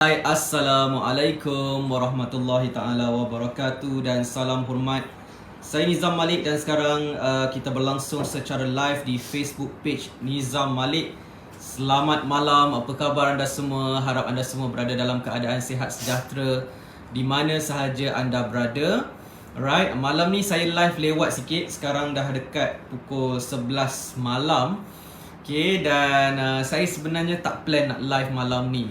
Hai, Assalamualaikum warahmatullahi ta'ala wabarakatuh dan salam hormat. Saya Nizam Malik dan sekarang kita berlangsung secara live di Facebook page Nizam Malik. Selamat malam, apa khabar anda semua? Harap anda semua berada dalam keadaan sihat sejahtera di mana sahaja anda berada. Alright, malam ni saya live lewat sikit. Sekarang dah dekat pukul 11 malam. Okay, dan saya sebenarnya tak plan nak live malam ni.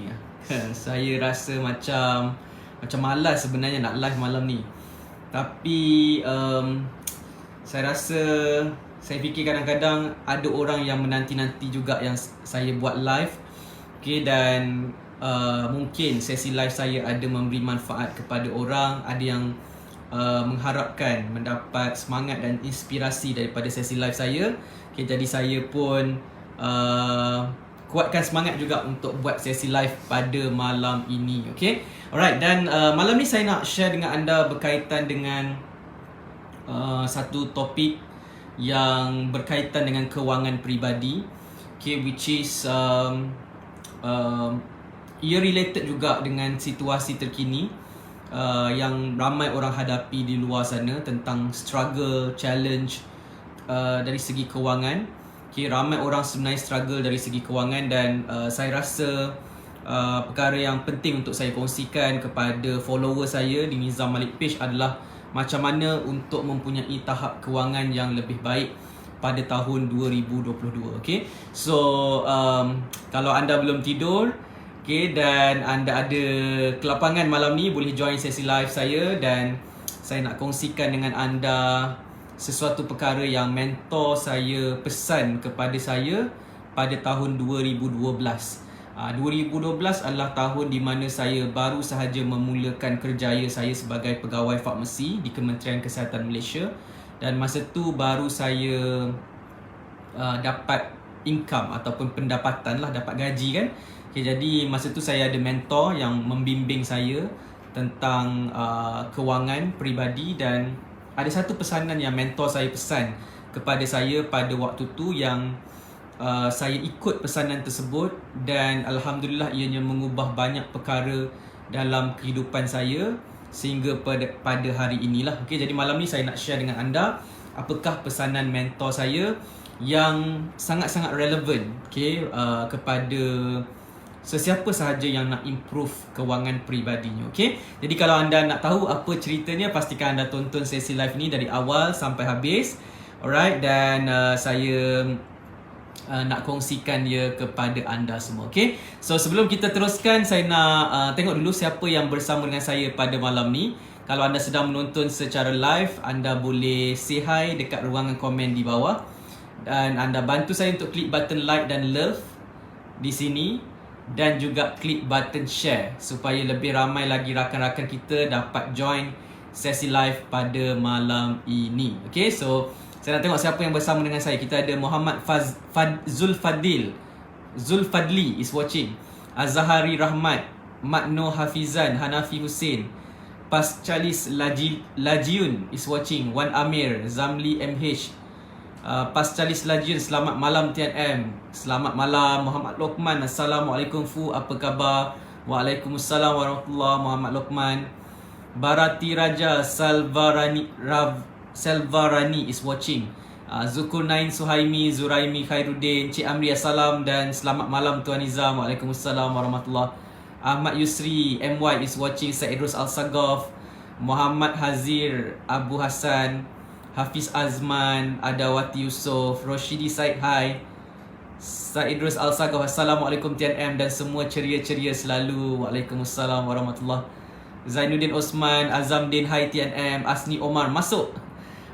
Saya rasa macam malas sebenarnya nak live malam ni. Tapi saya rasa, saya fikir kadang-kadang ada orang yang menanti-nanti juga yang saya buat live. Okay, dan mungkin sesi live saya ada memberi manfaat kepada orang. Ada yang mengharapkan mendapat semangat dan inspirasi daripada sesi live saya. Okay, jadi saya pun kuatkan semangat juga untuk buat sesi live pada malam ini. Okay, alright, dan malam ni saya nak share dengan anda berkaitan dengan satu topik yang berkaitan dengan kewangan peribadi. Okay, which is ia related juga dengan situasi terkini yang ramai orang hadapi di luar sana, tentang struggle, challenge dari segi kewangan. Okay, ramai orang sebenarnya struggle dari segi kewangan, dan saya rasa perkara yang penting untuk saya kongsikan kepada follower saya di Nizam Malik page adalah macam mana untuk mempunyai tahap kewangan yang lebih baik pada tahun 2022. Okay, so kalau anda belum tidur, okay, dan anda ada kelapangan malam ni, boleh join sesi live saya, dan saya nak kongsikan dengan anda sesuatu perkara yang mentor saya pesan kepada saya pada tahun 2012. 2012 adalah tahun di mana saya baru sahaja memulakan kerjaya saya sebagai pegawai farmasi di Kementerian Kesihatan Malaysia, dan masa tu baru saya dapat income ataupun pendapatan lah, dapat gaji kan. Okay, jadi masa tu saya ada mentor yang membimbing saya tentang kewangan peribadi, dan ada satu pesanan yang mentor saya pesan kepada saya pada waktu tu yang saya ikut pesanan tersebut, dan Alhamdulillah ianya mengubah banyak perkara dalam kehidupan saya sehingga pada hari inilah. Okay, jadi malam ni saya nak share dengan anda apakah pesanan mentor saya yang sangat-sangat relevan, okay, kepada sesiapa sahaja yang nak improve kewangan peribadinya. Okay, jadi kalau anda nak tahu apa ceritanya, pastikan anda tonton sesi live ni dari awal sampai habis. Alright, dan saya nak kongsikan dia kepada anda semua. Okay, so sebelum kita teruskan, saya nak tengok dulu siapa yang bersama dengan saya pada malam ni. Kalau anda sedang menonton secara live, anda boleh say hi dekat ruangan komen di bawah, dan anda bantu saya untuk klik button like dan love di sini, dan juga klik button share supaya lebih ramai lagi rakan-rakan kita dapat join sesi live pada malam ini. Okay, so saya nak tengok siapa yang bersama dengan saya. Kita ada Muhammad Zulfadli is watching, Azhari Rahmat, Makno Hafizan, Hanafi Hussein, Pascalis Lajiun is watching, Wan Amir, Zamli MH, Pascalis Lajiun, selamat malam Tian M. Selamat malam Muhammad Lokman. Assalamualaikum Fu, apa khabar? Waalaikumsalam warahmatullahi. Muhammad Lokman. Barati Raja Selvarani is watching. Zulkarnain Suhaimi, Zuraimi Khairuddin, Cik Amri, assalam, dan selamat malam Tuan Nizam. Waalaikumsalam warahmatullahi. Ahmad Yusri MY is watching. Saidrus Al-Sagaf, Muhammad Hazir, Abu Hassan, Hafiz Azman, Adawati Yusof, Roshidi Said, hai. Saidrus Al-Sagaf, assalamualaikum Tian M, dan semua ceria-ceria selalu. Waalaikumsalam warahmatullahi. Zainuddin Osman, Azamdin, hai Tian M. Asni Omar masuk.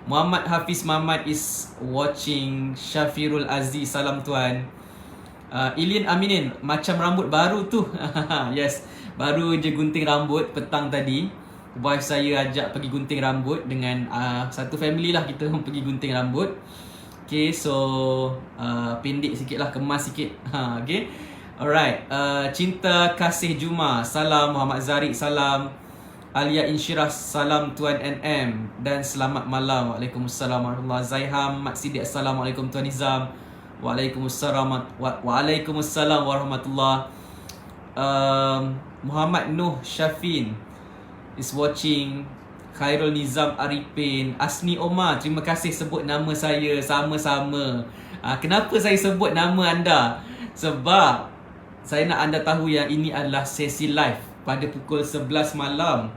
Muhammad Hafiz Muhammad is watching. Syafirul Aziz, salam tuan. Ilin Aminin, macam rambut baru tu. Yes, baru je gunting rambut petang tadi. Wife saya ajak pergi gunting rambut dengan satu family lah, kita pergi gunting rambut. Okay, so pendek sikit lah, kemas sikit. Okay, alright. Cinta Kasih Juma, salam. Muhammad Zarik, salam. Alia Insyirah, salam Tuan NM, dan selamat malam. Waalaikumsalam warahmatullahi. Zaiham Mat Sidik, assalamualaikum Tuan Nizam. Waalaikumsalam warahmatullahi. Muhammad Noh Syafin is watching. Khairul Nizam Arifin, Asni Omar, terima kasih sebut nama saya. Sama-sama. Kenapa saya sebut nama anda? Sebab saya nak anda tahu yang ini adalah sesi live pada pukul 11 malam.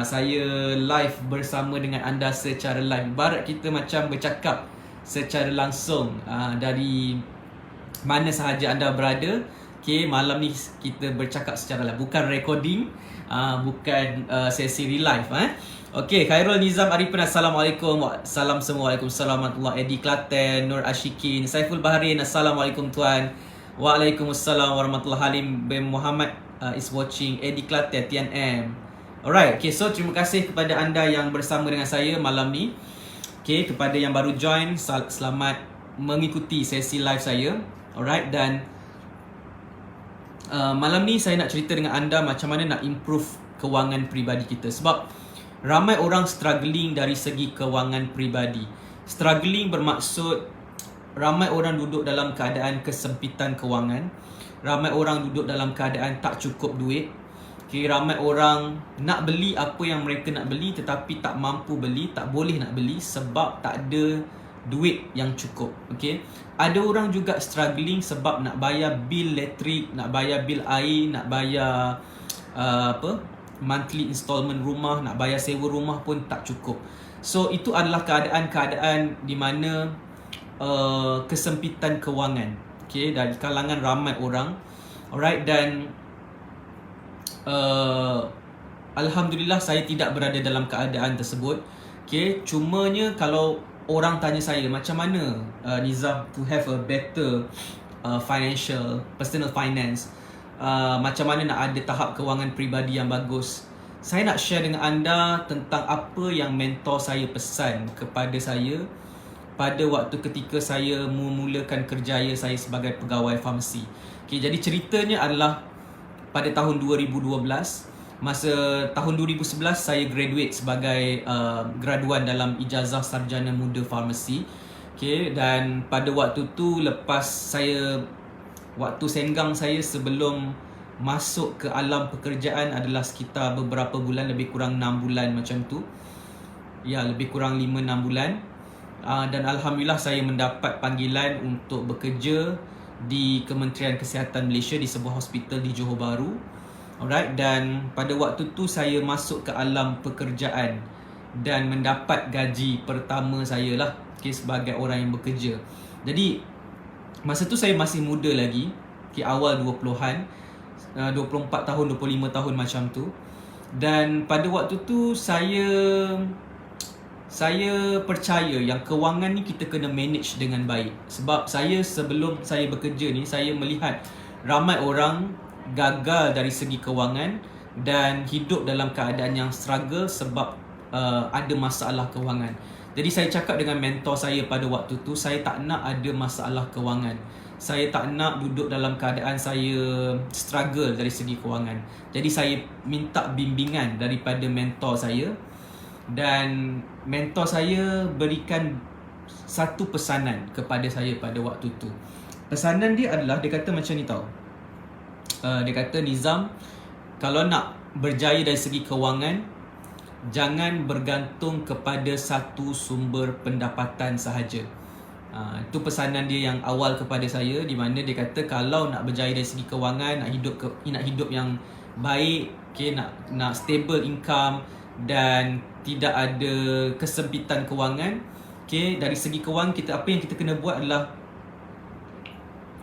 Saya live bersama dengan anda secara live. Ibarat kita macam bercakap secara langsung dari mana sahaja anda berada. Okay, malam ni kita bercakap secara live, bukan recording, bukan sesi real live. Okay, Khairul Nizam Arifin, Assalamualaikum. Salam semua. Waalaikumsalam warahmatullahi. Eddie Klaten, Nur Ashikin, Saiful Baharin, Assalamualaikum tuan. Waalaikumsalam warahmatullahi. Halim bin Muhammad is watching. Eddie Klaten, TNM. Alright, okay, so terima kasih kepada anda yang bersama dengan saya malam ni. Okay, kepada yang baru join, selamat mengikuti sesi live saya. Alright, dan malam ni saya nak cerita dengan anda macam mana nak improve kewangan peribadi kita. Sebab ramai orang struggling dari segi kewangan peribadi. Struggling bermaksud ramai orang duduk dalam keadaan kesempitan kewangan. Ramai orang duduk dalam keadaan tak cukup duit. Okay, ramai orang nak beli apa yang mereka nak beli tetapi tak mampu beli, tak boleh nak beli sebab tak ada duit yang cukup. Okay, ada orang juga struggling sebab nak bayar bil elektrik, nak bayar bil air, nak bayar monthly installment rumah, nak bayar sewa rumah pun tak cukup. So itu adalah keadaan-keadaan di mana kesempitan kewangan, okay, dari kalangan ramai orang. Alright, dan alhamdulillah saya tidak berada dalam keadaan tersebut. Okay, cumanya kalau orang tanya saya macam mana Nizam to have a better personal finance, macam mana nak ada tahap kewangan peribadi yang bagus, saya nak share dengan anda tentang apa yang mentor saya pesan kepada saya pada waktu ketika saya memulakan kerjaya saya sebagai pegawai farmasi. Okay, jadi ceritanya adalah pada tahun 2012, masa tahun 2011 saya graduate sebagai graduan dalam ijazah sarjana muda farmasi. Okay, dan pada waktu tu lepas waktu senggang saya sebelum masuk ke alam pekerjaan adalah sekitar beberapa bulan, lebih kurang 6 bulan macam tu. Ya, lebih kurang 5-6 bulan. Dan alhamdulillah saya mendapat panggilan untuk bekerja di Kementerian Kesihatan Malaysia di sebuah hospital di Johor Bahru. Alright, dan pada waktu tu saya masuk ke alam pekerjaan dan mendapat gaji pertama saya lah, okay, sebagai orang yang bekerja. Jadi masa tu saya masih muda lagi, okay, awal 20-an, 24 tahun, 25 tahun macam tu. Dan pada waktu tu saya percaya yang kewangan ni kita kena manage dengan baik. Sebab sebelum saya bekerja ni, saya melihat ramai orang gagal dari segi kewangan dan hidup dalam keadaan yang struggle sebab ada masalah kewangan. Jadi saya cakap dengan mentor saya pada waktu tu, saya tak nak ada masalah kewangan. Saya tak nak duduk dalam keadaan saya struggle dari segi kewangan. Jadi saya minta bimbingan daripada mentor saya, dan mentor saya berikan satu pesanan kepada saya pada waktu tu. Pesanan dia adalah, dia kata macam ni tau. Dia kata, Nizam, kalau nak berjaya dari segi kewangan, jangan bergantung kepada satu sumber pendapatan sahaja. Itu pesanan dia yang awal kepada saya, di mana dia kata kalau nak berjaya dari segi kewangan, nak hidup yang baik, okay, nak stable income dan tidak ada kesempitan kewangan, okay, dari segi kewangan apa yang kita kena buat adalah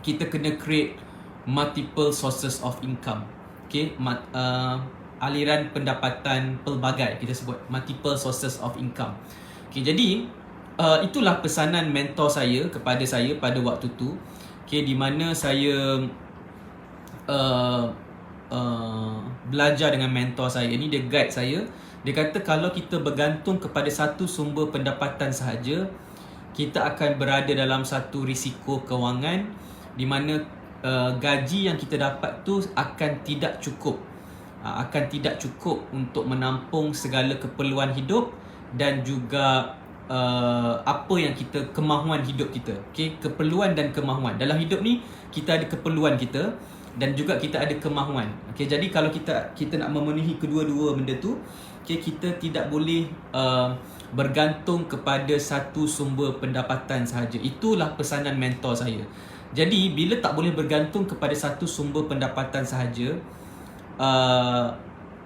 kita kena create multiple sources of income. Okay, aliran pendapatan pelbagai, kita sebut multiple sources of income. Okay, jadi itulah pesanan mentor saya kepada saya pada waktu tu. Okay, di mana saya belajar dengan mentor saya ni, dia guide saya. Dia kata kalau kita bergantung kepada satu sumber pendapatan sahaja, kita akan berada dalam satu risiko kewangan di mana gaji yang kita dapat tu akan tidak cukup. Akan tidak cukup untuk menampung segala keperluan hidup dan juga apa yang kemahuan hidup kita. Okay? Keperluan dan kemahuan. Dalam hidup ni kita ada keperluan kita, dan juga kita ada kemahuan. Okay, jadi kalau kita nak memenuhi kedua-dua benda tu, okay, kita tidak boleh bergantung kepada satu sumber pendapatan sahaja. Itulah pesanan mentor saya. Jadi bila tak boleh bergantung kepada satu sumber pendapatan sahaja,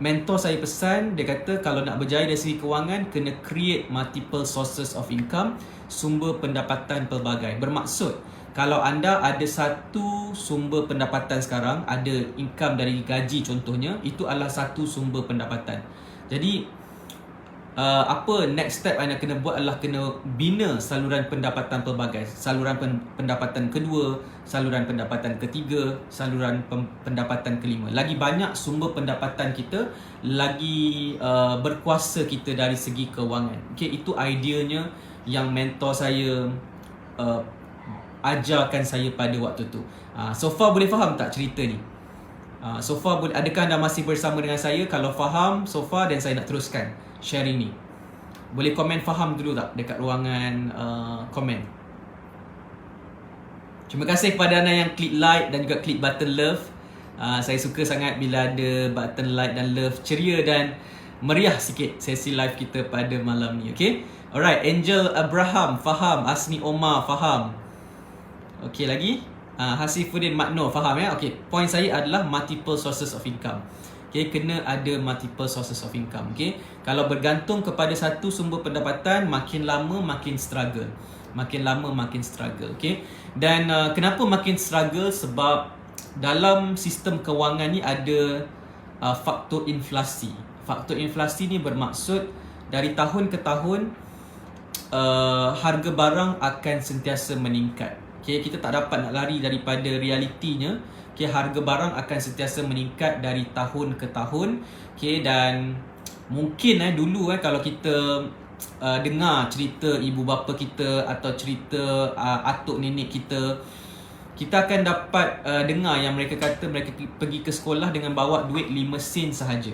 mentor saya pesan, dia kata kalau nak berjaya dari segi kewangan, kena create multiple sources of income, sumber pendapatan pelbagai. Bermaksud, kalau anda ada satu sumber pendapatan sekarang, ada income dari gaji contohnya, itu adalah satu sumber pendapatan. Jadi apa next step anda kena buat adalah kena bina saluran pendapatan pelbagai. Saluran pendapatan kedua, saluran pendapatan ketiga, saluran pendapatan kelima. Lagi banyak sumber pendapatan kita, lagi berkuasa kita dari segi kewangan. Okay, itu ideanya yang mentor saya ajarkan saya pada waktu tu. So far boleh faham tak cerita ni? So far adakah anda masih bersama dengan saya? Kalau faham so far, dan saya nak teruskan sharing ni. Boleh komen faham dulu tak dekat ruangan komen. Terima kasih kepada anda yang klik like dan juga klik button love. Saya suka sangat bila ada button like dan love. Ceria dan meriah sikit sesi live kita pada malam ni. Okay, alright. Angel Abraham faham. Asni Omar faham. Okay, lagi Hasifuddin Makno faham ya. Okay, point saya adalah multiple sources of income. Okay, kena ada multiple sources of income. Okay, kalau bergantung kepada satu sumber pendapatan, makin lama makin struggle. Makin lama makin struggle. Okay, dan kenapa makin struggle? Sebab dalam sistem kewangan ni ada faktor inflasi. Faktor inflasi ni bermaksud dari tahun ke tahun harga barang akan sentiasa meningkat. Okay, kita tak dapat nak lari daripada realitinya. Okay, harga barang akan sentiasa meningkat dari tahun ke tahun. Okay, dan mungkin dulu kalau kita dengar cerita ibu bapa kita atau cerita atuk nenek kita, kita akan dapat dengar yang mereka kata mereka pergi ke sekolah dengan bawa duit 5 sen sahaja.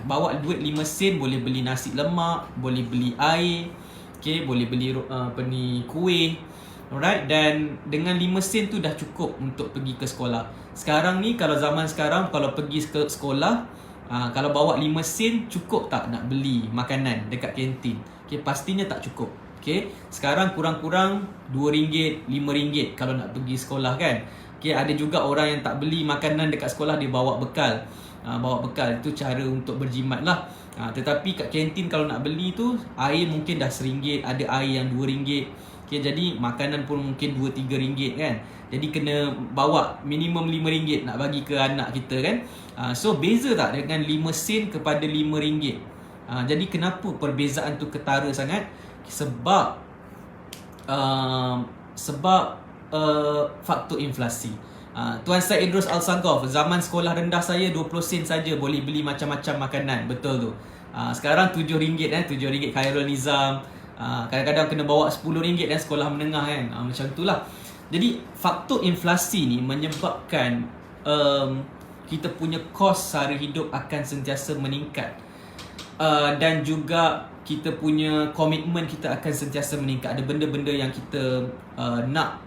Bawa duit 5 sen boleh beli nasi lemak, boleh beli air, okay, boleh beli kuih. Alright, dan dengan 5 sen tu dah cukup untuk pergi ke sekolah. Sekarang ni, kalau zaman sekarang, kalau pergi ke sekolah, kalau bawa 5 sen, cukup tak nak beli makanan dekat kantin? Okay, pastinya tak cukup. Okay, sekarang kurang-kurang RM2, RM5 kalau nak pergi sekolah kan. Okay, ada juga orang yang tak beli makanan dekat sekolah, dia bawa bekal. Bawa bekal, itu cara untuk berjimat lah. Tetapi kat kantin kalau nak beli tu, air mungkin dah RM1, ada air yang RM2. Okay, jadi makanan pun mungkin RM2-3 kan. Jadi kena bawa minimum RM5 nak bagi ke anak kita kan. So beza tak dengan 5 sen kepada RM5? Jadi kenapa perbezaan tu ketara sangat? Sebab faktor inflasi. Tuan Syed Idrus Al-Sagaf, zaman sekolah rendah saya 20 sen saja boleh beli macam-macam makanan. Betul tu. Sekarang RM7 RM7 Khairul Nizam. Kadang-kadang kena bawa RM10 dan sekolah menengah kan. Macam itulah. Jadi faktor inflasi ni menyebabkan kita punya kos sara hidup akan sentiasa meningkat. Dan juga kita punya komitmen kita akan sentiasa meningkat. Ada benda-benda yang kita nak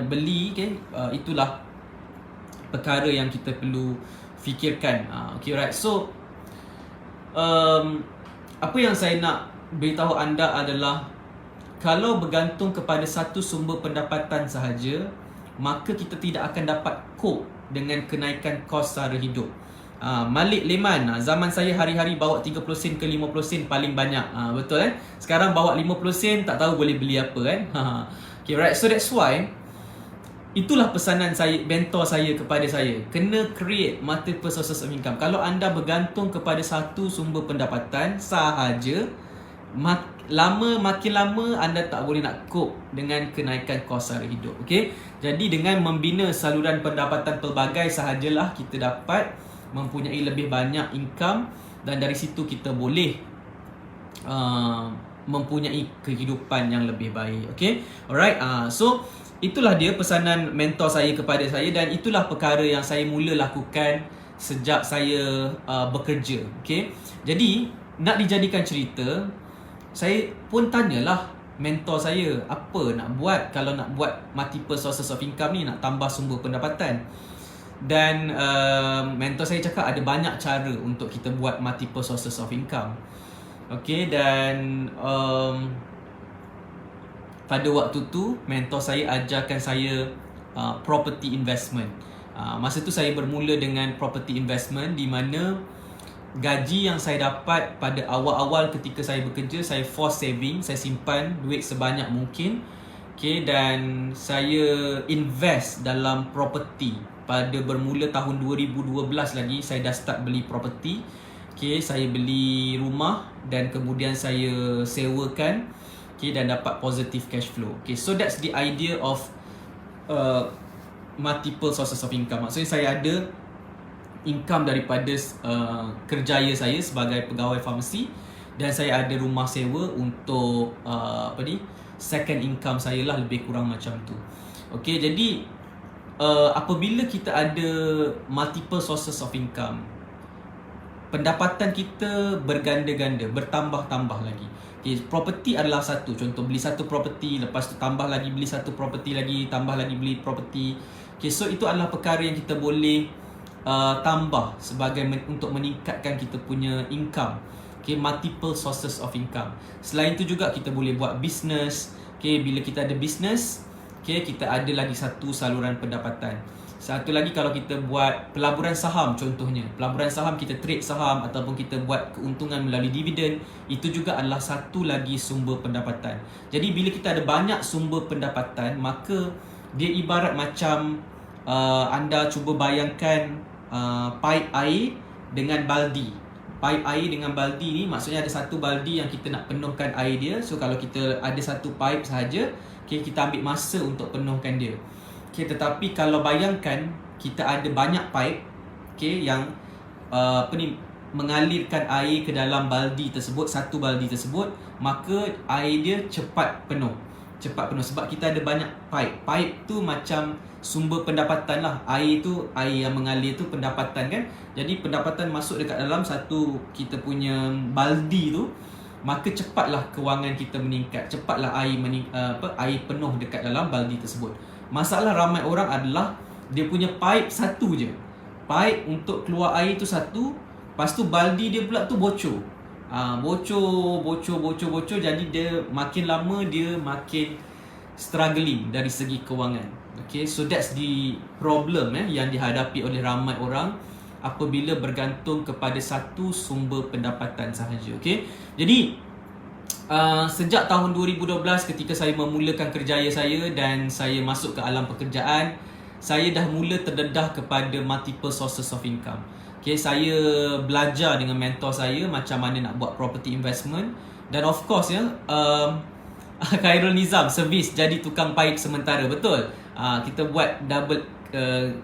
beli, okay? Itulah perkara yang kita perlu fikirkan. Okay, right. So apa yang saya nak beritahu anda adalah, kalau bergantung kepada satu sumber pendapatan sahaja, maka kita tidak akan dapat cope dengan kenaikan kos sara hidup. Malik Leman, zaman saya hari-hari bawa 30 sen ke 50 sen paling banyak. Betul kan? Sekarang bawa 50 sen tak tahu boleh beli apa kan. Okay, right. So that's why itulah pesanan saya, mentor saya kepada saya. Kena create multiple sources of income. Kalau anda bergantung kepada satu sumber pendapatan sahaja, makin lama anda tak boleh nak cope dengan kenaikan kos sara hidup. Okay? Jadi dengan membina saluran pendapatan pelbagai sahajalah kita dapat mempunyai lebih banyak income, dan dari situ kita boleh mempunyai kehidupan yang lebih baik. Okay? Alright. So itulah dia pesanan mentor saya kepada saya, dan itulah perkara yang saya mula lakukan sejak saya bekerja. Okay? Jadi nak dijadikan cerita, saya pun tanyalah mentor saya, apa nak buat kalau nak buat multiple sources of income ni, nak tambah sumber pendapatan. Dan mentor saya cakap ada banyak cara untuk kita buat multiple sources of income. Okay, dan pada waktu tu mentor saya ajarkan saya property investment. Masa tu saya bermula dengan property investment, di mana gaji yang saya dapat pada awal-awal ketika saya bekerja, saya force saving, saya simpan duit sebanyak mungkin. Okay, dan saya invest dalam property. Pada bermula tahun 2012 lagi, saya dah start beli property. Okay, saya beli rumah dan kemudian saya sewakan. Okay, dan dapat positive cash flow. Okay, so that's the idea of multiple sources of income. Maksudnya saya ada income daripada kerjaya saya sebagai pegawai farmasi, dan saya ada rumah sewa untuk second income saya lah, lebih kurang macam tu. Okay, jadi apabila kita ada multiple sources of income, pendapatan kita berganda-ganda, bertambah-tambah lagi. Okay, property adalah satu. Contoh, beli satu property, lepas tu tambah lagi beli satu property lagi, tambah lagi beli property. Okay, so itu adalah perkara yang kita boleh tambah sebagai untuk meningkatkan kita punya income. Okay, multiple sources of income. Selain itu juga kita boleh buat business. Okay, bila kita ada business, okay, kita ada lagi satu saluran pendapatan. Satu lagi, kalau kita buat pelaburan saham contohnya, pelaburan saham, kita trade saham ataupun kita buat keuntungan melalui dividen, itu juga adalah satu lagi sumber pendapatan. Jadi bila kita ada banyak sumber pendapatan, maka dia ibarat macam anda cuba bayangkan paip air dengan baldi. Paip air dengan baldi ni maksudnya ada satu baldi yang kita nak penuhkan air dia. So kalau kita ada satu paip sahaja, okay, kita ambil masa untuk penuhkan dia. Okay, tetapi kalau bayangkan kita ada banyak paip, okay, yang mengalirkan air ke dalam baldi tersebut, satu baldi tersebut, maka air dia cepat penuh. Sebab kita ada banyak paip. Paip tu macam sumber pendapatan lah. Air yang mengalir tu pendapatan kan. Jadi pendapatan masuk dekat dalam satu kita punya baldi tu, maka cepatlah kewangan kita meningkat. Cepatlah air penuh dekat dalam baldi tersebut. Masalah ramai orang adalah dia punya paip satu je. Paip untuk keluar air tu satu, lepas tu baldi dia pula tu bocor. Bocor. Jadi dia makin lama dia makin struggling dari segi kewangan. Okay, so that's the problem yang dihadapi oleh ramai orang apabila bergantung kepada satu sumber pendapatan sahaja. Okay, jadi sejak tahun 2012 ketika saya memulakan kerjaya saya dan saya masuk ke alam pekerjaan, saya dah mula terdedah kepada multiple sources of income. Okay, saya belajar dengan mentor saya macam mana nak buat property investment. Dan of course Khairul Nizam, servis jadi tukang paip sementara. Betul, kita buat double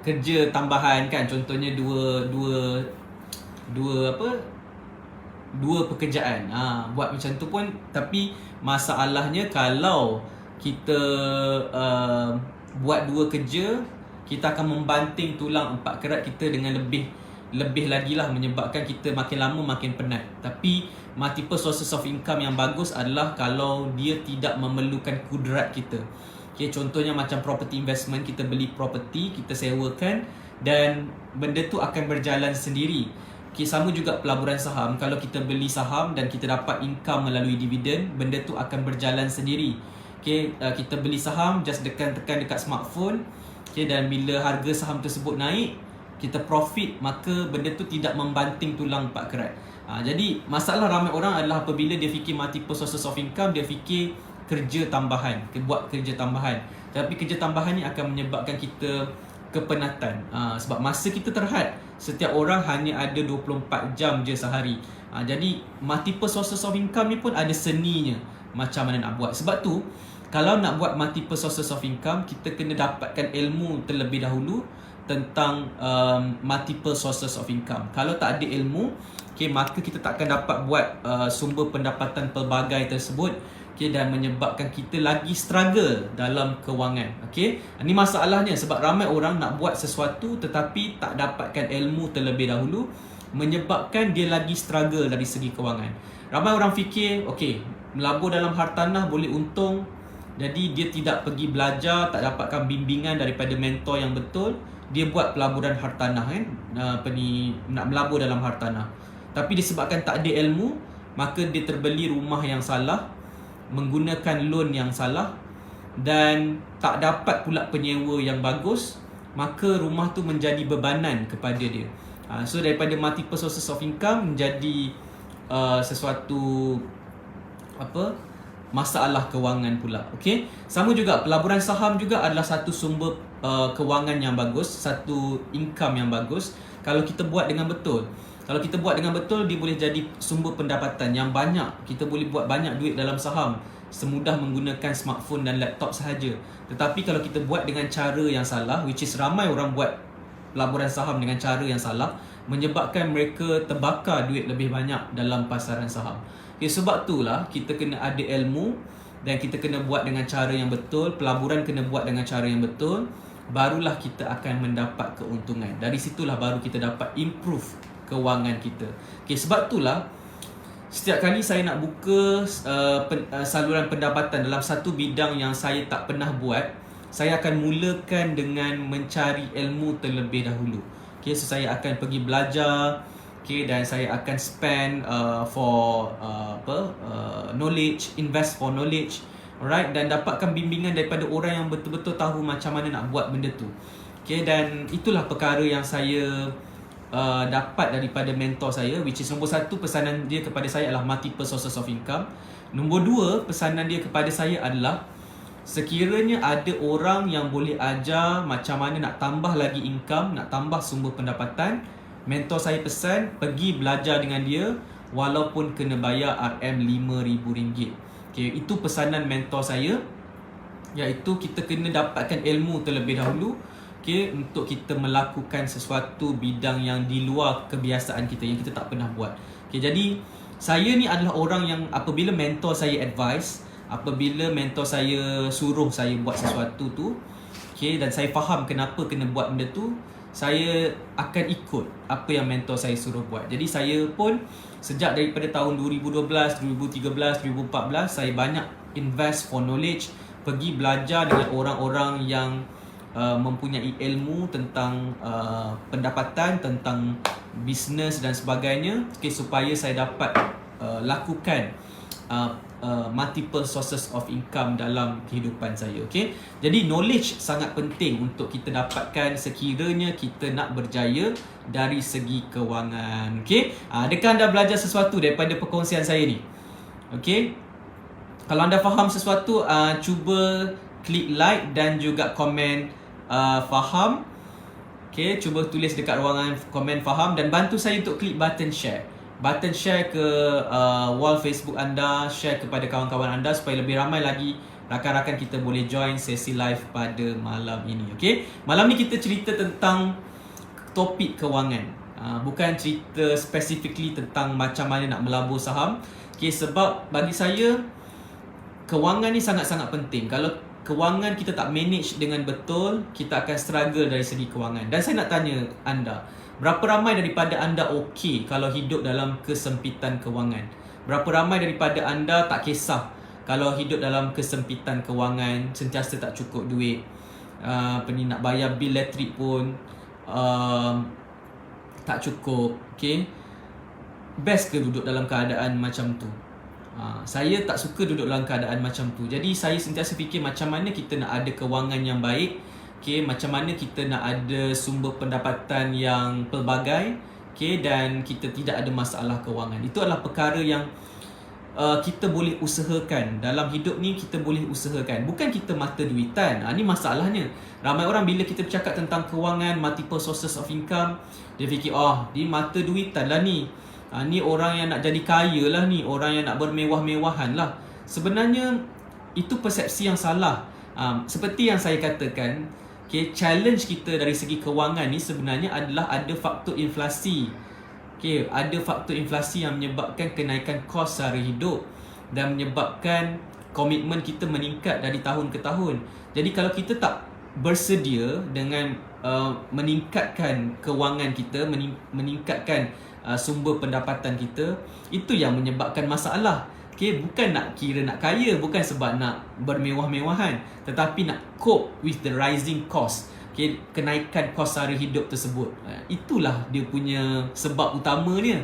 kerja tambahan kan. Contohnya dua pekerjaan. Buat macam tu pun. Tapi masalahnya kalau kita buat dua kerja, kita akan membanting tulang empat kerat kita dengan lebih lagi lah, menyebabkan kita makin lama makin penat. Tapi multiple sources of income yang bagus adalah kalau dia tidak memerlukan kudrat kita. Okay, contohnya macam property investment, kita beli property, kita sewakan dan benda tu akan berjalan sendiri. Okay, sama juga pelaburan saham, kalau kita beli saham dan kita dapat income melalui dividen, benda tu akan berjalan sendiri. Okay, kita beli saham, just tekan dekat smartphone. Okay, dan bila harga saham tersebut naik, kita profit, maka benda tu tidak membanting tulang empat kerat. Jadi masalah ramai orang adalah apabila dia fikir multiple sources of income, dia fikir kerja tambahan, buat kerja tambahan. Tapi kerja tambahan ni akan menyebabkan kita kepenatan. Sebab masa kita terhad, setiap orang hanya ada 24 jam je sehari. Jadi multiple sources of income ni pun ada seninya macam mana nak buat. Sebab tu kalau nak buat multiple sources of income, kita kena dapatkan ilmu terlebih dahulu tentang multiple sources of income. Kalau tak ada ilmu, okay, maka kita tak akan dapat buat sumber pendapatan pelbagai tersebut, okay, dan menyebabkan kita lagi struggle dalam kewangan. Okay, ini masalahnya sebab ramai orang nak buat sesuatu tetapi tak dapatkan ilmu terlebih dahulu, menyebabkan dia lagi struggle dari segi kewangan. Ramai orang fikir, okay, melabur dalam hartanah boleh untung Jadi dia tidak pergi belajar, tak dapatkan bimbingan daripada mentor yang betul, dia buat pelaburan hartanah kan, nak melabur dalam hartanah. Tapi disebabkan tak ada ilmu, maka dia terbeli rumah yang salah, menggunakan loan yang salah, dan tak dapat pula penyewa yang bagus, maka rumah tu menjadi bebanan kepada dia. So daripada multiple sources of income menjadi sesuatu masalah kewangan pula. Okey, sama juga pelaburan saham juga adalah satu sumber kewangan yang bagus, satu income yang bagus kalau kita buat dengan betul. Kalau kita buat dengan betul, dia boleh jadi sumber pendapatan yang banyak. Kita boleh buat banyak duit dalam saham semudah menggunakan smartphone dan laptop sahaja. Tetapi kalau kita buat dengan cara yang salah, which is ramai orang buat pelaburan saham dengan cara yang salah, menyebabkan mereka terbakar duit lebih banyak dalam pasaran saham. Okay, sebab itulah kita kena ada ilmu dan kita kena buat dengan cara yang betul, pelaburan kena buat dengan cara yang betul, barulah kita akan mendapat keuntungan. Dari situlah baru kita dapat improve kewangan kita. Okay, sebab itulah setiap kali saya nak buka saluran pendapatan dalam satu bidang yang saya tak pernah buat, saya akan mulakan dengan mencari ilmu terlebih dahulu. Okay, so saya akan pergi belajar, okay, dan saya akan spend for knowledge, invest for knowledge, alright, dan dapatkan bimbingan daripada orang yang betul-betul tahu macam mana nak buat benda tu. Okay, dan itulah perkara yang saya dapat daripada mentor saya, which is nombor 1, pesanan dia kepada saya adalah multiple sources of income. Nombor 2, pesanan dia kepada saya adalah sekiranya ada orang yang boleh ajar macam mana nak tambah lagi income, nak tambah sumber pendapatan, mentor saya pesan pergi belajar dengan dia walaupun kena bayar RM5,000. Okay, itu pesanan mentor saya, iaitu kita kena dapatkan ilmu terlebih dahulu, okay, untuk kita melakukan sesuatu bidang yang di luar kebiasaan kita, yang kita tak pernah buat. Okay, jadi saya ni adalah orang yang apabila mentor saya advise, apabila mentor saya suruh saya buat sesuatu tu, okay, dan saya faham kenapa kena buat benda tu, saya akan ikut apa yang mentor saya suruh buat. Jadi saya pun sejak daripada tahun 2012, 2013, 2014 saya banyak invest for knowledge, pergi belajar dengan orang-orang yang mempunyai ilmu tentang pendapatan, tentang bisnes dan sebagainya, okay, supaya saya dapat lakukan multiple sources of income dalam kehidupan saya. Okay? Jadi knowledge sangat penting untuk kita dapatkan sekiranya kita nak berjaya dari segi kewangan. Okay? Adakah anda belajar sesuatu daripada perkongsian saya ni? Okay? Kalau anda faham sesuatu, cuba klik like dan juga komen faham. Okay, cuba tulis dekat ruangan komen faham dan bantu saya untuk klik button share. Button share ke wall Facebook anda, share kepada kawan-kawan anda supaya lebih ramai lagi rakan-rakan kita boleh join sesi live pada malam ini. Okay, malam ni kita cerita tentang topik kewangan, bukan cerita specifically tentang macam mana nak melabur saham. Okay, sebab bagi saya kewangan ni sangat-sangat penting. Kalau kewangan kita tak manage dengan betul, kita akan struggle dari segi kewangan. Dan saya nak tanya anda, berapa ramai daripada anda okey kalau hidup dalam kesempitan kewangan? Berapa ramai daripada anda tak kisah kalau hidup dalam kesempitan kewangan, sentiasa tak cukup duit, nak bayar bil elektrik pun tak cukup, okay? Best ke duduk dalam keadaan macam tu? Saya tak suka duduk dalam keadaan macam tu. Jadi saya sentiasa fikir macam mana kita nak ada kewangan yang baik, okay, macam mana kita nak ada sumber pendapatan yang pelbagai, okay, dan kita tidak ada masalah kewangan. Itu adalah perkara yang kita boleh usahakan. Dalam hidup ni kita boleh usahakan. Bukan kita mata duitan. Ni masalahnya. Ramai orang bila kita bercakap tentang kewangan, multiple sources of income, dia fikir, dia mata duitan lah ni. Ni orang yang nak jadi kaya lah ni, orang yang nak bermewah-mewahan lah. Sebenarnya itu persepsi yang salah. Seperti yang saya katakan, okay, challenge kita dari segi kewangan ni sebenarnya adalah ada faktor inflasi. Okay, ada faktor inflasi yang menyebabkan kenaikan kos sara hidup dan menyebabkan komitmen kita meningkat dari tahun ke tahun. Jadi kalau kita tak bersedia dengan meningkatkan kewangan kita, meningkatkan sumber pendapatan kita, itu yang menyebabkan masalah. Okay, bukan nak kira nak kaya, bukan sebab nak bermewah-mewahan, tetapi nak cope with the rising cost. Okay, kenaikan kos sara hidup tersebut. Itulah dia punya sebab utamanya.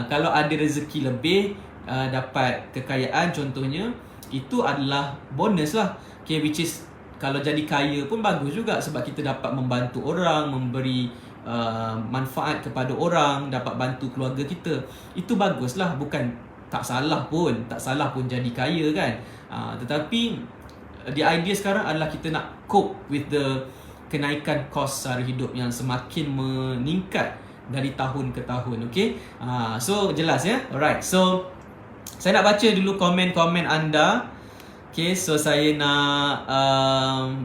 Kalau ada rezeki lebih, dapat kekayaan contohnya, itu adalah bonus lah. Okay, which is kalau jadi kaya pun bagus juga, sebab kita dapat membantu orang, memberi manfaat kepada orang, dapat bantu keluarga kita. Itu baguslah, bukan tak salah pun jadi kaya kan. Tetapi the idea sekarang adalah kita nak cope with the kenaikan kos sara hidup yang semakin meningkat dari tahun ke tahun. Okay, so jelas ya. Alright, so saya nak baca dulu komen-komen anda. Okay, so saya nak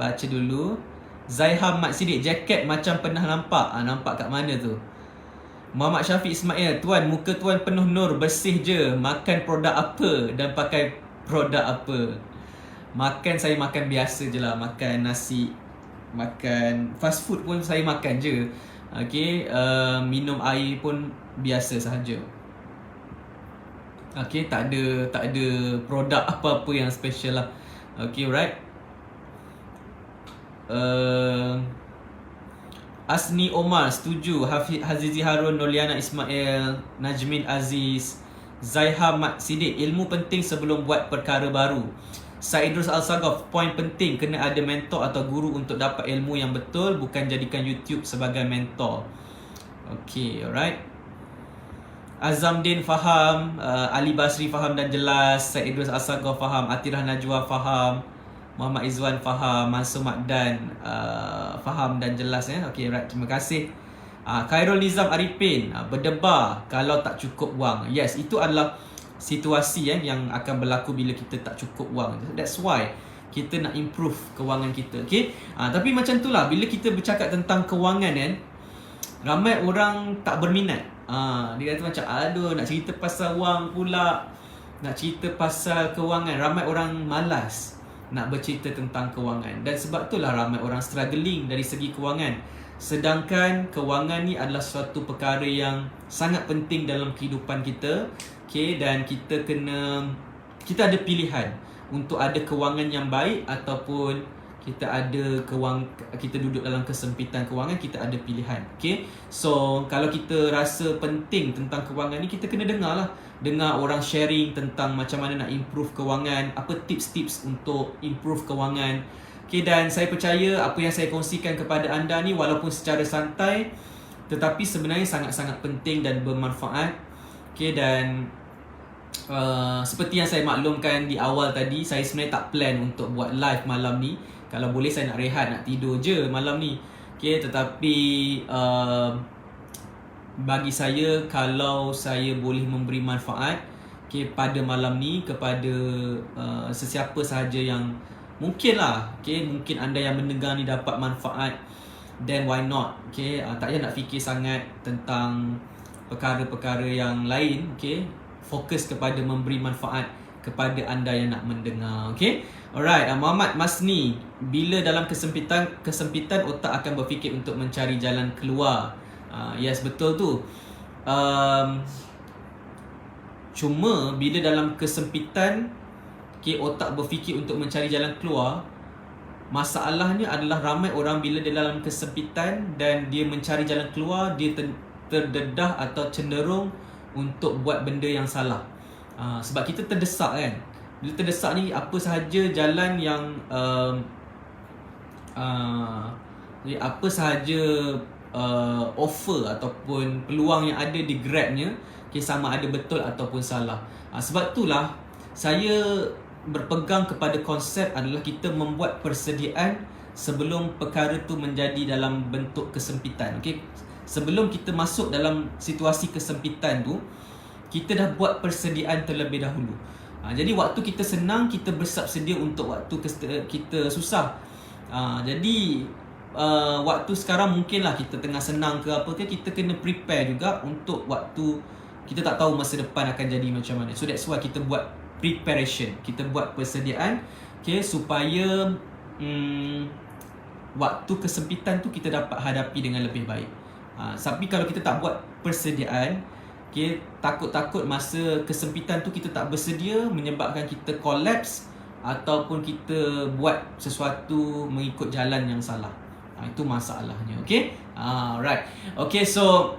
baca dulu. Zaiham Mat Sidik, jaket macam pernah nampak. Nampak kat mana tu? Muhammad Syafiq Ismail, tuan, muka tuan penuh nur, bersih je. Makan produk apa dan pakai produk apa? Saya makan biasa je lah. Makan nasi, makan fast food pun saya makan je. Okay, minum air pun biasa sahaja. Okay, tak ada produk apa-apa yang special lah. Okay, right. Asni Omar, setuju. Hazizi Harun, Noliana Ismail, Najmin Aziz, Zaiha Mat Sidik, ilmu penting sebelum buat perkara baru. Saidrus Al-Sagaf, poin penting, kena ada mentor atau guru untuk dapat ilmu yang betul, bukan jadikan YouTube sebagai mentor. Okay, alright. Azamdin faham, Ali Basri faham dan jelas, Saidrus Al-Sagaf faham, Atirah Najwa faham, Muhammad Izwan faham, Mansur Makdan faham dan jelas ya. Okay, right, terima kasih. Khairul Nizam Arifin, berdebar kalau tak cukup wang. Yes, itu adalah situasi yang akan berlaku bila kita tak cukup wang. That's why kita nak improve kewangan kita. Okay, tapi macam tu lah, bila kita bercakap tentang kewangan kan, ramai orang tak berminat. Dia kata macam, aduh, nak cerita pasal wang pula, nak cerita pasal kewangan. Ramai orang malas nak bercerita tentang kewangan, dan sebab itulah ramai orang struggling dari segi kewangan. Sedangkan kewangan ni adalah suatu perkara yang sangat penting dalam kehidupan kita. Okay, dan kita ada pilihan untuk ada kewangan yang baik ataupun kita duduk dalam kesempitan kewangan. Kita ada pilihan. Okay, so kalau kita rasa penting tentang kewangan ni, kita kena dengar orang sharing tentang macam mana nak improve kewangan, apa tips-tips untuk improve kewangan. Okay, dan saya percaya apa yang saya kongsikan kepada anda ni, walaupun secara santai, tetapi sebenarnya sangat-sangat penting dan bermanfaat. Okay, dan seperti yang saya maklumkan di awal tadi, saya sebenarnya tak plan untuk buat live malam ni. Kalau boleh saya nak rehat, nak tidur je malam ni. Okay, tetapi bagi saya, kalau saya boleh memberi manfaat pada malam ni kepada sesiapa sahaja yang mungkin lah, mungkin anda yang mendengar ni dapat manfaat, then why not? Tak payah nak fikir sangat tentang perkara-perkara yang lain. Fokus kepada memberi manfaat kepada anda yang nak mendengar. Alright, Muhammad Masni, bila dalam kesempitan otak akan berfikir untuk mencari jalan keluar. Yes, betul tu. Cuma bila dalam kesempitan, otak berfikir untuk mencari jalan keluar, masalahnya adalah ramai orang bila dia dalam kesempitan dan dia mencari jalan keluar, dia terdedah atau cenderung untuk buat benda yang salah. Sebab kita terdesak kan. Bila terdesak ni, apa sahaja jalan yang apa sahaja offer ataupun peluang yang ada di grabnya, sama ada betul ataupun salah. Sebab itulah saya berpegang kepada konsep adalah kita membuat persediaan sebelum perkara tu menjadi dalam bentuk kesempitan. Sebelum kita masuk dalam situasi kesempitan tu, kita dah buat persediaan terlebih dahulu. Jadi waktu kita senang, kita bersiap sedia untuk waktu kita susah. Jadi waktu sekarang mungkinlah kita tengah senang ke apa ke, kita kena prepare juga untuk waktu kita tak tahu masa depan akan jadi macam mana. So that's why kita buat preparation, kita buat persediaan, supaya waktu kesempitan tu kita dapat hadapi dengan lebih baik. Tapi kalau kita tak buat persediaan, okay, takut-takut masa kesempitan tu kita tak bersedia menyebabkan kita collapse ataupun kita buat sesuatu mengikut jalan yang salah. Itu masalahnya. Okay, right. Okay, so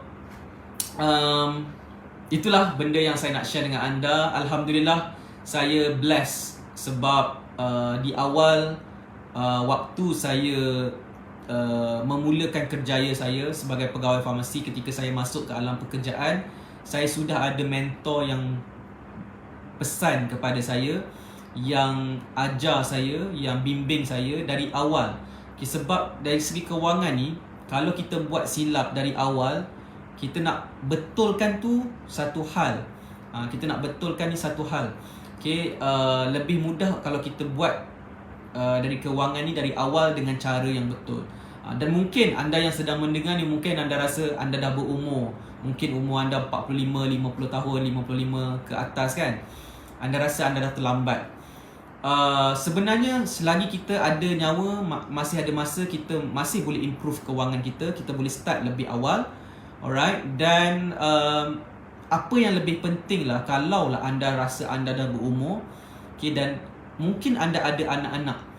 itulah benda yang saya nak share dengan anda. Alhamdulillah, saya blessed sebab di awal waktu saya memulakan kerjaya saya sebagai pegawai farmasi, ketika saya masuk ke alam pekerjaan, saya sudah ada mentor yang pesan kepada saya, yang ajar saya, yang bimbing saya dari awal. Sebab dari segi kewangan ni, kalau kita buat silap dari awal, kita nak betulkan tu satu hal. Kita nak betulkan ni satu hal. Lebih mudah kalau kita buat dari kewangan ni dari awal dengan cara yang betul. Dan mungkin anda yang sedang mendengar ni, mungkin anda rasa anda dah berumur. Mungkin umur anda 45, 50 tahun, 55 ke atas kan. Anda rasa anda dah terlambat. Sebenarnya selagi kita ada nyawa, masih ada masa, kita masih boleh improve kewangan kita. Kita boleh start lebih awal. Alright. Dan apa yang lebih penting lah, kalau lah anda rasa anda dah berumur, dan mungkin anda ada anak-anak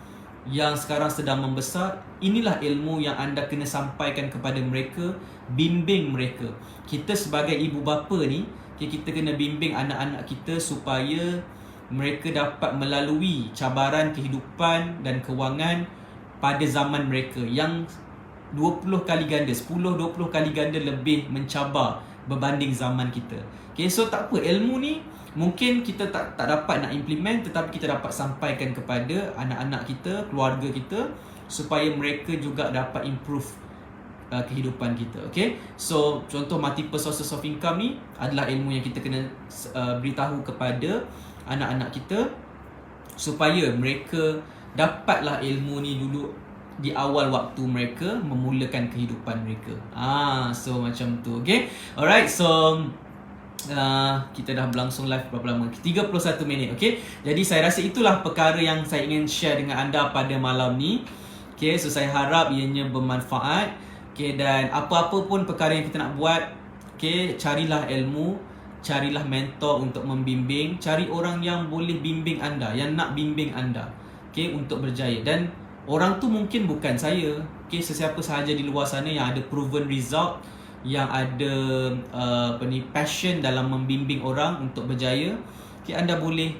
yang sekarang sedang membesar, inilah ilmu yang anda kena sampaikan kepada mereka. Bimbing mereka. Kita sebagai ibu bapa ni, kita kena bimbing anak-anak kita supaya mereka dapat melalui cabaran kehidupan dan kewangan pada zaman mereka yang 20 kali ganda, 10-20 kali ganda lebih mencabar berbanding zaman kita. So tak apa, ilmu ni mungkin kita tak dapat nak implement, tetapi kita dapat sampaikan kepada anak-anak kita, keluarga kita, supaya mereka juga dapat improve kehidupan kita. So contoh multiple sources of income ni adalah ilmu yang kita kena beritahu kepada anak-anak kita, supaya mereka dapatlah ilmu ni dulu di awal waktu mereka memulakan kehidupan mereka. So macam tu. Alright, so kita dah berlangsung live berapa lama? 31 minit. Jadi saya rasa itulah perkara yang saya ingin share dengan anda pada malam ni. So saya harap ianya bermanfaat. Dan apa-apa pun perkara yang kita nak buat, carilah ilmu, carilah mentor untuk membimbing, cari orang yang boleh bimbing anda, yang nak bimbing anda, untuk berjaya. Dan orang tu mungkin bukan saya, sesiapa sahaja di luar sana yang ada proven result, yang ada passion dalam membimbing orang untuk berjaya, anda boleh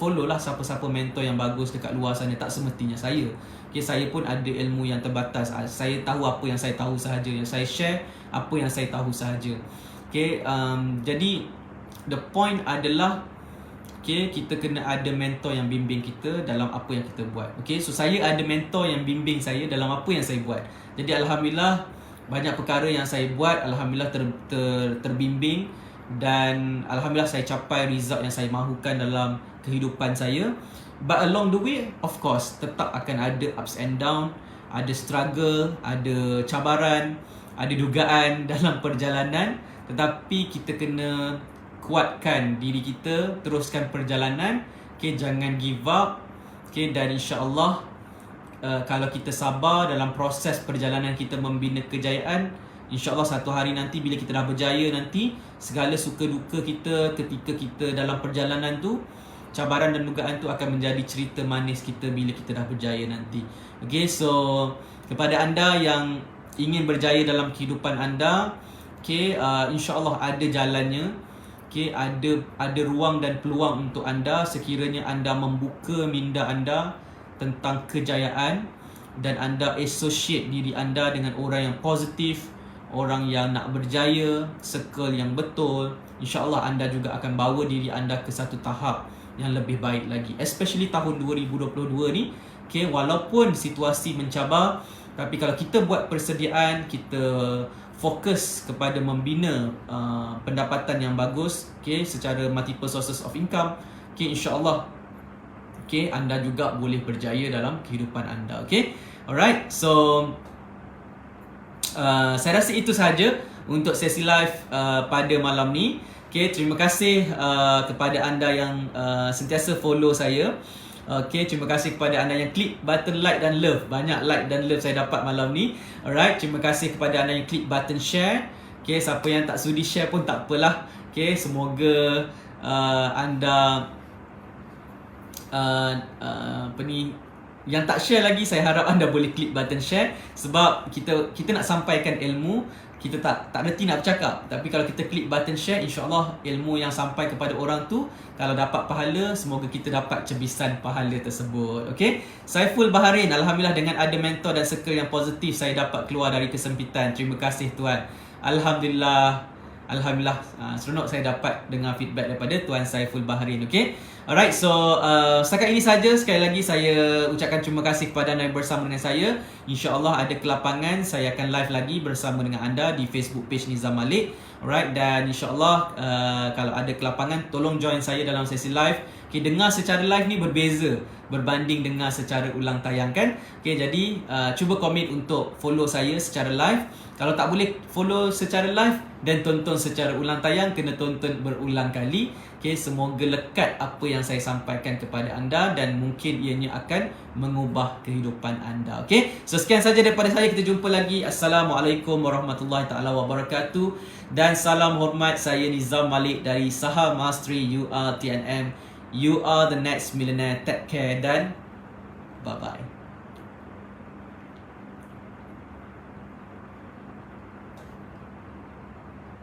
follow lah siapa-siapa mentor yang bagus dekat luar sana. Tak semestinya saya. Saya pun ada ilmu yang terbatas. Saya tahu apa yang saya tahu sahaja, yang saya share apa yang saya tahu sahaja. Jadi the point adalah kita kena ada mentor yang bimbing kita dalam apa yang kita buat. So saya ada mentor yang bimbing saya dalam apa yang saya buat. Jadi alhamdulillah, banyak perkara yang saya buat, alhamdulillah terbimbing, dan alhamdulillah saya capai result yang saya mahukan dalam kehidupan saya. But along the way, of course, tetap akan ada ups and down, ada struggle, ada cabaran, ada dugaan dalam perjalanan. Tetapi kita kena kuatkan diri kita, teruskan perjalanan, jangan give up, dan insya-Allah kalau kita sabar dalam proses perjalanan kita membina kejayaan, insya-Allah satu hari nanti bila kita dah berjaya nanti, segala suka duka kita ketika kita dalam perjalanan tu, cabaran dan dugaan tu akan menjadi cerita manis kita bila kita dah berjaya nanti. So kepada anda yang ingin berjaya dalam kehidupan anda, insya-Allah ada jalannya. Ada ruang dan peluang untuk anda sekiranya anda membuka minda anda tentang kejayaan, dan anda associate diri anda dengan orang yang positif, orang yang nak berjaya, circle yang betul. InsyaAllah anda juga akan bawa diri anda ke satu tahap yang lebih baik lagi. Especially tahun 2022 ni, walaupun situasi mencabar, tapi kalau kita buat persediaan, kita fokus kepada membina pendapatan yang bagus, secara multiple sources of income, insyaAllah anda juga boleh berjaya dalam kehidupan anda. Alright, so saya rasa itu sahaja untuk sesi live pada malam ni. Terima kasih kepada anda yang sentiasa follow saya. Okay, terima kasih kepada anda yang klik button like dan love. Banyak like dan love saya dapat malam ni. Alright, terima kasih kepada anda yang klik button share. Okay, siapa yang tak sudi share pun tak apalah. Okay, semoga anda apa ni, yang tak share lagi, saya harap anda boleh klik button share. Sebab kita nak sampaikan ilmu, kita tak reti nak bercakap. Tapi kalau kita klik button share, insyaAllah ilmu yang sampai kepada orang tu, kalau dapat pahala, semoga kita dapat cebisan pahala tersebut. Okay, Saiful Baharin, Alhamdulillah dengan ada mentor dan circle yang positif, saya dapat keluar dari kesempitan. Terima kasih Tuan. Alhamdulillah. Alhamdulillah, seronok saya dapat dengar feedback daripada Tuan Saiful Baharin. Okay, alright, so setakat ini saja. Sekali lagi saya ucapkan terima kasih kepada anda yang bersama dengan saya. InsyaAllah ada kelapangan, saya akan live lagi bersama dengan anda di Facebook page Nizam Malik. Alright, dan insyaAllah kalau ada kelapangan, tolong join saya dalam sesi live. Okay, dengar secara live ni berbeza berbanding dengar secara ulang tayang kan. Okay, jadi cuba komit untuk follow saya secara live. Kalau tak boleh follow secara live dan tonton secara ulang tayang, kena tonton berulang kali. Okay, semoga lekat apa yang saya sampaikan kepada anda dan mungkin ianya akan mengubah kehidupan anda. Okay, so sekian saja daripada saya. Kita jumpa lagi. Assalamualaikum warahmatullahi taala wabarakatuh. Dan salam hormat, saya Nizam Malik dari Saham Mastery UR TNM. You are the next millionaire. Take care dan bye-bye.